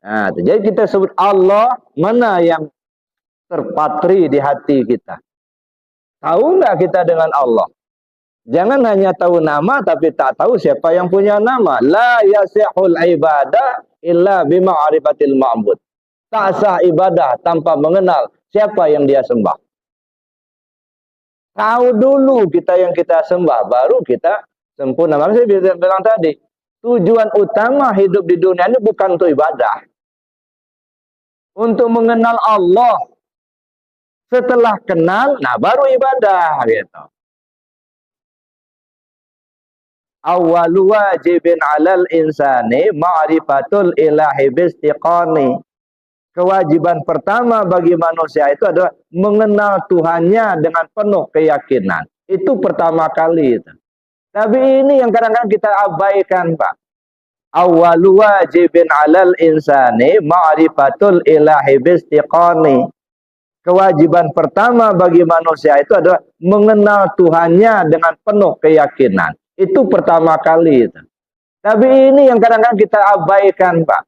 Nah, jadi kita sebut Allah, mana yang terpatri di hati kita. Tahu nggak kita dengan Allah? Jangan hanya tahu nama tapi tak tahu siapa yang punya nama. La yasihul ibadah illa bima'rifatil ma'bud. Tak sah ibadah tanpa mengenal siapa yang dia sembah. Tahu dulu kita yang kita sembah, baru kita sempurna. Makanya saya bilang tadi, tujuan utama hidup di dunia ini bukan untuk ibadah. Untuk mengenal Allah. Setelah kenal, nah baru ibadah gitu. Awwalu wajibin 'alal insani ma'rifatul ilahi bistiqani. Kewajiban pertama bagi manusia itu adalah mengenal Tuhannya dengan penuh keyakinan. Itu pertama kali itu. Tapi ini yang kadang-kadang kita abaikan, Pak. Awwalu wajibin 'alal insani ma'rifatul ilahi bistiqani. Kewajiban pertama bagi manusia itu adalah mengenal Tuhannya dengan penuh keyakinan. Itu pertama kali itu. Tapi ini yang kadang-kadang kita abaikan, Pak.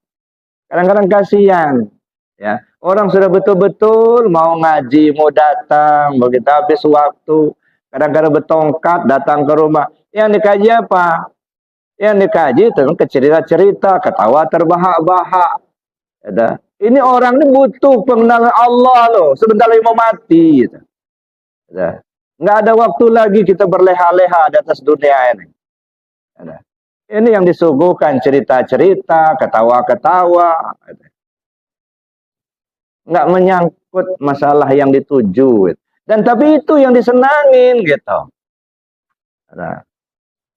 Kadang-kadang kasihan. Ya, orang sudah betul-betul mau ngaji, mau datang, begitu habis waktu, kadang-kadang bertongkat datang ke rumah. Yang dikaji apa? Yang dikaji tentang cerita-cerita, ketawa terbahak-bahak. Ya, ini orang ini butuh pengenalan Allah loh. Sebentar lagi mau mati. Ya. Nggak ada waktu lagi kita berleha-leha di atas dunia ini. Ya. Ini yang disuguhkan cerita-cerita, ketawa-ketawa. Nggak menyangkut masalah yang dituju. Dan tapi itu yang disenangin gitu. Nah,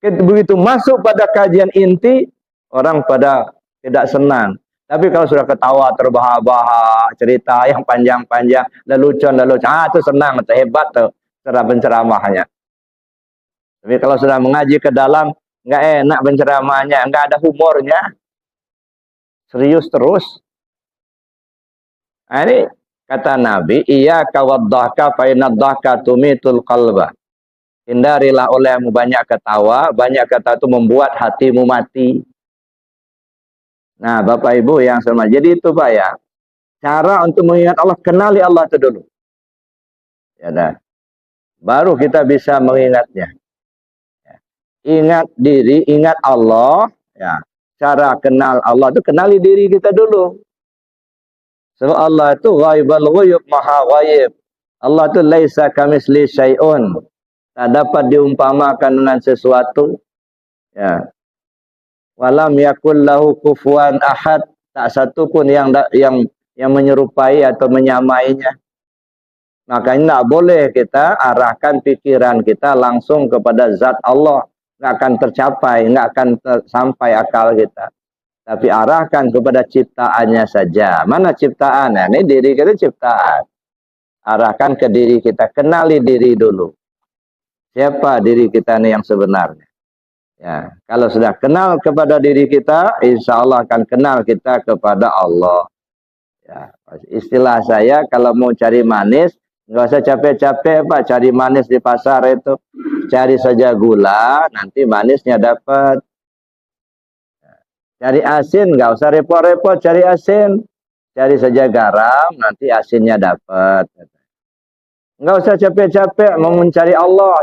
begitu masuk pada kajian inti, orang pada tidak senang. Tapi kalau sudah ketawa terbahak-bahak, cerita yang panjang-panjang, lelucon, itu senang, itu hebat tuh cara penceramahnya. Tapi kalau sudah mengaji ke dalam, nggak enak penceramahnya, nggak ada humornya, serius terus. Nah, ini kata Nabi, iyyaka waddahka fa inadh-dhahka tumitul qalba. Hindarilah olehmu banyak ketawa itu membuat hatimu mati. Nah, Bapak Ibu yang sama, jadi itu Pak ya, cara untuk mengingat Allah, kenali Allah itu dulu. Ya dah. Baru kita bisa mengingatnya. Ya. Ingat diri, ingat Allah. Ya. Cara kenal Allah itu kenali diri kita dulu. Sebab Allah itu ghaibal ghuyub, maha ghaib. Allah itu laisa kamisli syai'un. Tak dapat diumpamakan dengan sesuatu. Ya. Walam yakul lahu kufuwan ahad. Tak satu pun yang menyerupai atau menyamainya. Makanya tidak boleh kita arahkan pikiran kita langsung kepada zat Allah. Nggak akan tercapai, nggak akan sampai akal kita. Tapi arahkan kepada ciptaannya saja. Mana ciptaan? Ini diri kita ciptaan. Arahkan ke diri kita. Kenali diri dulu. Siapa diri kita ini yang sebenarnya? Ya, kalau sudah kenal kepada diri kita, insya Allah akan kenal kita kepada Allah. Ya, istilah saya kalau mau cari manis, nggak usah capek-capek Pak cari manis di pasar itu. Cari saja gula, nanti manisnya dapat. Cari asin, nggak usah repot-repot cari asin. Cari saja garam, nanti asinnya dapat. Nggak usah capek-capek mau mencari Allah.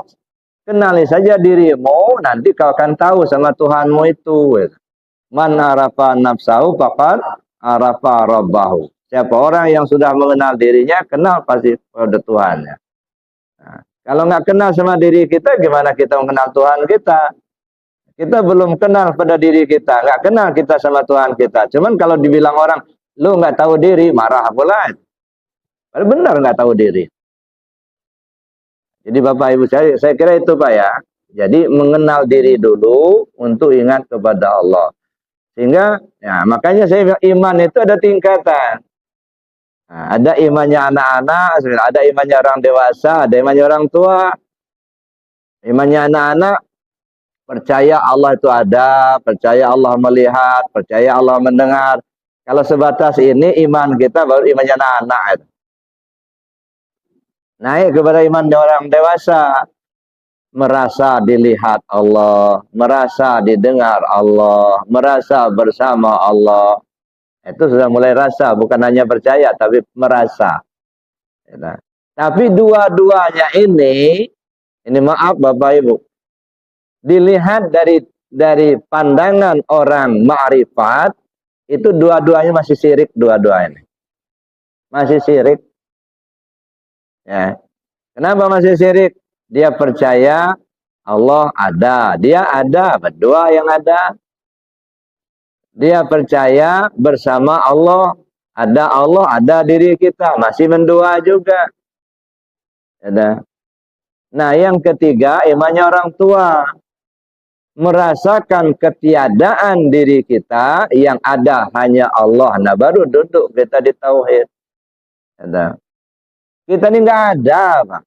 Kenali saja dirimu, nanti kau akan tahu sama Tuhanmu itu. Man arafa nafsahu faqad arafa rabbahu. Siapa orang yang sudah mengenal dirinya, kenal pasti pada Tuhannya. Nah, kalau nggak kenal sama diri kita, gimana kita mengenal Tuhan kita? Kita belum kenal pada diri kita, nggak kenal kita sama Tuhan kita. Cuman kalau dibilang orang, lu nggak tahu diri, marah pula. Padahal benar nggak tahu diri. Jadi Bapak Ibu saya kira itu Pak ya. Jadi mengenal diri dulu untuk ingat kepada Allah. Sehingga, ya makanya saya bilang iman itu ada tingkatan. Nah, ada imannya anak-anak, ada imannya orang dewasa, ada imannya orang tua. Imannya anak-anak, percaya Allah itu ada, percaya Allah melihat, percaya Allah mendengar. Kalau sebatas ini iman kita baru imannya anak-anak. Naik kepada iman orang dewasa, merasa dilihat Allah, merasa didengar Allah, merasa bersama Allah. Itu sudah mulai rasa, bukan hanya percaya, tapi merasa. Ya. Tapi dua-duanya ini maaf Bapak Ibu, dilihat dari pandangan orang ma'rifat, itu dua-duanya masih syirik, dua-duanya. Masih syirik. Ya. Kenapa masih syirik? Dia percaya Allah ada, dia ada, berdua yang ada. Dia percaya bersama Allah, ada diri kita, masih mendua juga. Ada. Nah, yang ketiga, imannya orang tua. Merasakan ketiadaan diri kita, yang ada hanya Allah. Nah, baru duduk kita di tauhid. Ada. Kita ini nggak ada, Pak.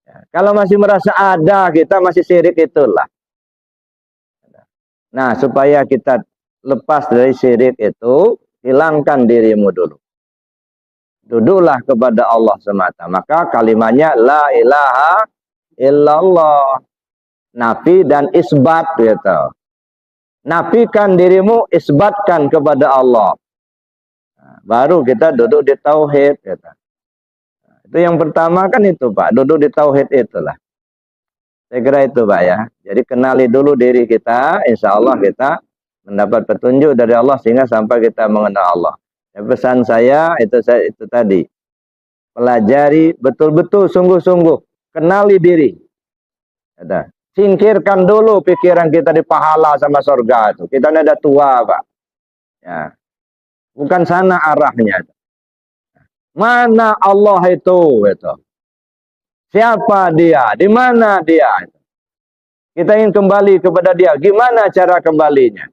Ya, kalau masih merasa ada, kita masih syirik itulah. Nah, supaya kita lepas dari syirik itu, hilangkan dirimu dulu. Duduklah kepada Allah semata. Maka kalimatnya la ilaha illallah. Nafi dan isbat gitu. Nafikan dirimu, isbatkan kepada Allah. Nah, baru kita duduk di tauhid gitu. Itu yang pertama kan itu Pak, duduk di tauhid itulah. Saya kira itu Pak ya. Jadi kenali dulu diri kita, insya Allah kita mendapat petunjuk dari Allah sehingga sampai kita mengenal Allah. Ya, pesan saya itu tadi. Pelajari betul-betul sungguh-sungguh, kenali diri. Ada. Singkirkan dulu pikiran kita di pahala sama surga itu. Kita ini ada tua Pak. Ya. Bukan sana arahnya. Mana Allah itu? Siapa dia? Di mana dia? Kita ingin kembali kepada dia. Gimana cara kembalinya?